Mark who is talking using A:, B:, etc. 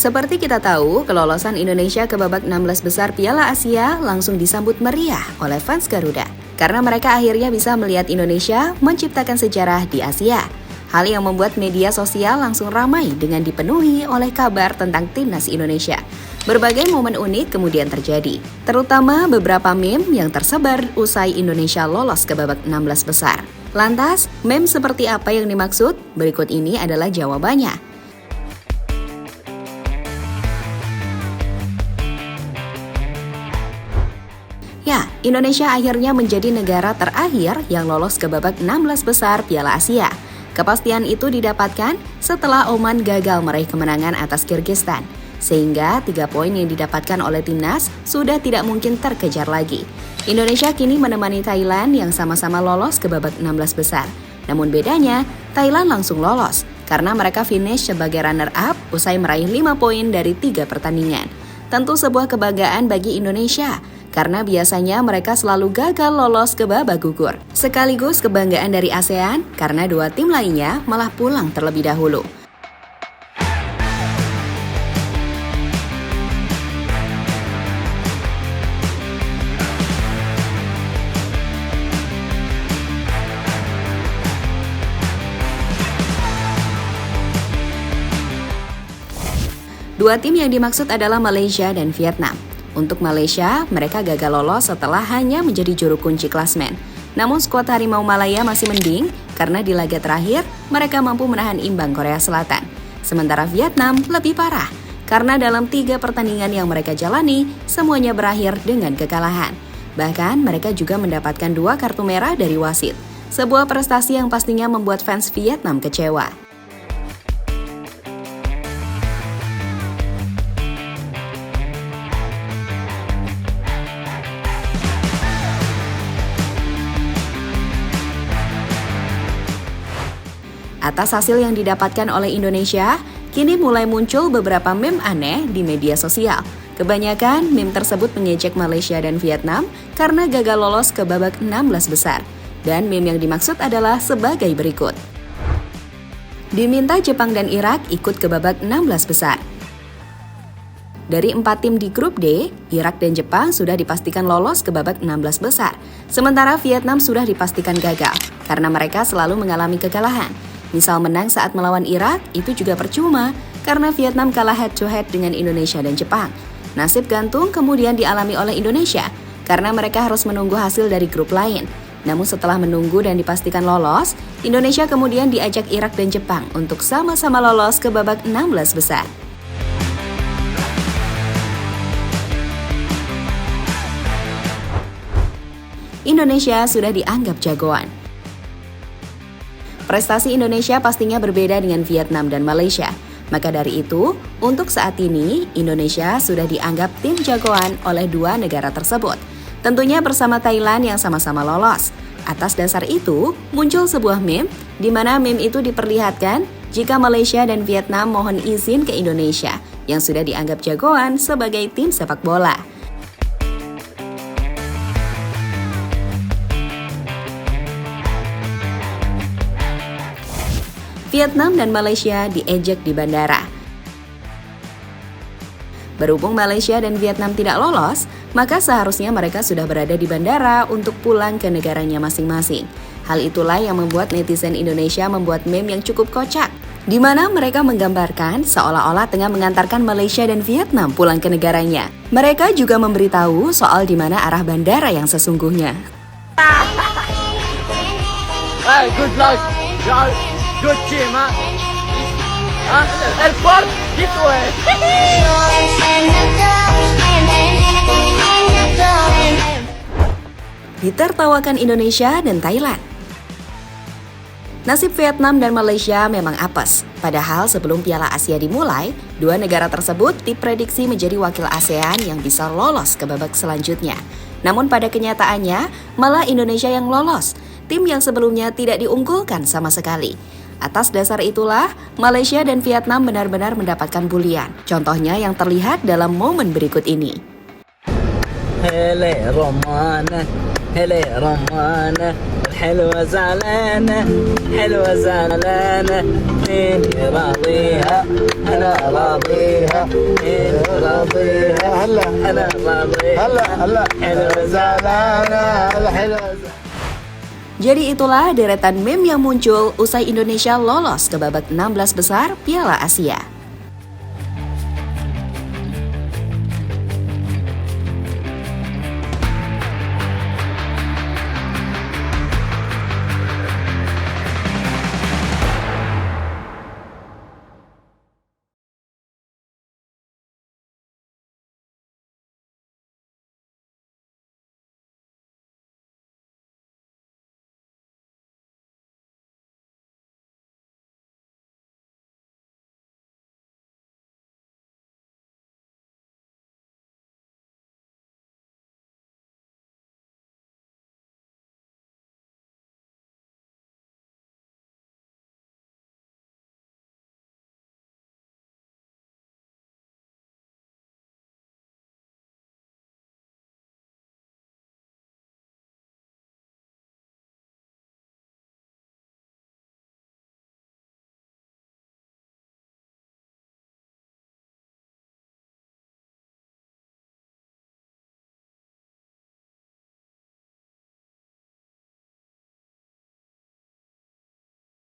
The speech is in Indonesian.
A: Seperti kita tahu, kelolosan Indonesia ke babak 16 besar Piala Asia langsung disambut meriah oleh fans Garuda. Karena mereka akhirnya bisa melihat Indonesia menciptakan sejarah di Asia. Hal yang membuat media sosial langsung ramai dengan dipenuhi oleh kabar tentang timnas Indonesia. Berbagai momen unik kemudian terjadi, terutama beberapa meme yang tersebar usai Indonesia lolos ke babak 16 besar. Lantas, meme seperti apa yang dimaksud? Berikut ini adalah jawabannya. Ya, Indonesia akhirnya menjadi negara terakhir yang lolos ke babak 16 besar Piala Asia. Kepastian itu didapatkan setelah Oman gagal meraih kemenangan atas Kyrgyzstan. Sehingga 3 poin yang didapatkan oleh timnas sudah tidak mungkin terkejar lagi. Indonesia kini menemani Thailand yang sama-sama lolos ke babak 16 besar. Namun bedanya, Thailand langsung lolos karena mereka finish sebagai runner-up usai meraih 5 poin dari 3 pertandingan. Tentu sebuah kebanggaan bagi Indonesia, karena biasanya mereka selalu gagal lolos ke babak gugur. Sekaligus kebanggaan dari ASEAN karena 2 tim lainnya malah pulang terlebih dahulu. Dua tim yang dimaksud adalah Malaysia dan Vietnam. Untuk Malaysia, mereka gagal lolos setelah hanya menjadi juru kunci klasmen. Namun skuad Harimau Malaya masih mending karena di laga terakhir mereka mampu menahan imbang Korea Selatan. Sementara Vietnam lebih parah karena dalam 3 pertandingan yang mereka jalani, semuanya berakhir dengan kekalahan. Bahkan mereka juga mendapatkan 2 kartu merah dari wasit. Sebuah prestasi yang pastinya membuat fans Vietnam kecewa. Atas hasil yang didapatkan oleh Indonesia, kini mulai muncul beberapa meme aneh di media sosial. Kebanyakan meme tersebut mengejek Malaysia dan Vietnam karena gagal lolos ke babak 16 besar. Dan meme yang dimaksud adalah sebagai berikut. Diminta Jepang dan Irak ikut ke babak 16 besar. Dari 4 tim di grup D, Irak dan Jepang sudah dipastikan lolos ke babak 16 besar. Sementara Vietnam sudah dipastikan gagal karena mereka selalu mengalami kekalahan. Misal menang saat melawan Irak, itu juga percuma karena Vietnam kalah head-to-head dengan Indonesia dan Jepang. Nasib gantung kemudian dialami oleh Indonesia karena mereka harus menunggu hasil dari grup lain. Namun setelah menunggu dan dipastikan lolos, Indonesia kemudian diajak Irak dan Jepang untuk sama-sama lolos ke babak 16 besar. Indonesia sudah dianggap jagoan. Prestasi Indonesia pastinya berbeda dengan Vietnam dan Malaysia. Maka dari itu, untuk saat ini, Indonesia sudah dianggap tim jagoan oleh 2 negara tersebut. Tentunya bersama Thailand yang sama-sama lolos. Atas dasar itu, muncul sebuah meme, di mana meme itu diperlihatkan jika Malaysia dan Vietnam mohon izin ke Indonesia, yang sudah dianggap jagoan sebagai tim sepak bola. Vietnam dan Malaysia diejek di bandara. Berhubung Malaysia dan Vietnam tidak lolos, maka seharusnya mereka sudah berada di bandara untuk pulang ke negaranya masing-masing. Hal itulah yang membuat netizen Indonesia membuat meme yang cukup kocak, di mana mereka menggambarkan seolah-olah tengah mengantarkan Malaysia dan Vietnam pulang ke negaranya. Mereka juga memberitahu soal di mana arah bandara yang sesungguhnya.
B: Hey, good luck. Good team, ha? Airport, gitu
A: Ditertawakan Indonesia dan Thailand. Nasib Vietnam dan Malaysia memang apes. Padahal sebelum Piala Asia dimulai, 2 negara tersebut diprediksi menjadi wakil ASEAN yang bisa lolos ke babak selanjutnya. Namun pada kenyataannya, malah Indonesia yang lolos. Tim yang sebelumnya tidak diunggulkan sama sekali. Atas dasar itulah, Malaysia dan Vietnam benar-benar mendapatkan bulian. Contohnya yang terlihat dalam momen berikut ini.
C: هلا رمانة هلا رمانة الحلوة زعلانة حلوة زعلانة مين راضيها أنا راضيها مين راضيها
D: هلا
C: أنا راضيها
D: هلا
C: حلوة
D: زعلانة الحلوة.
A: Jadi itulah deretan meme yang muncul usai Indonesia lolos ke babak 16 besar Piala Asia.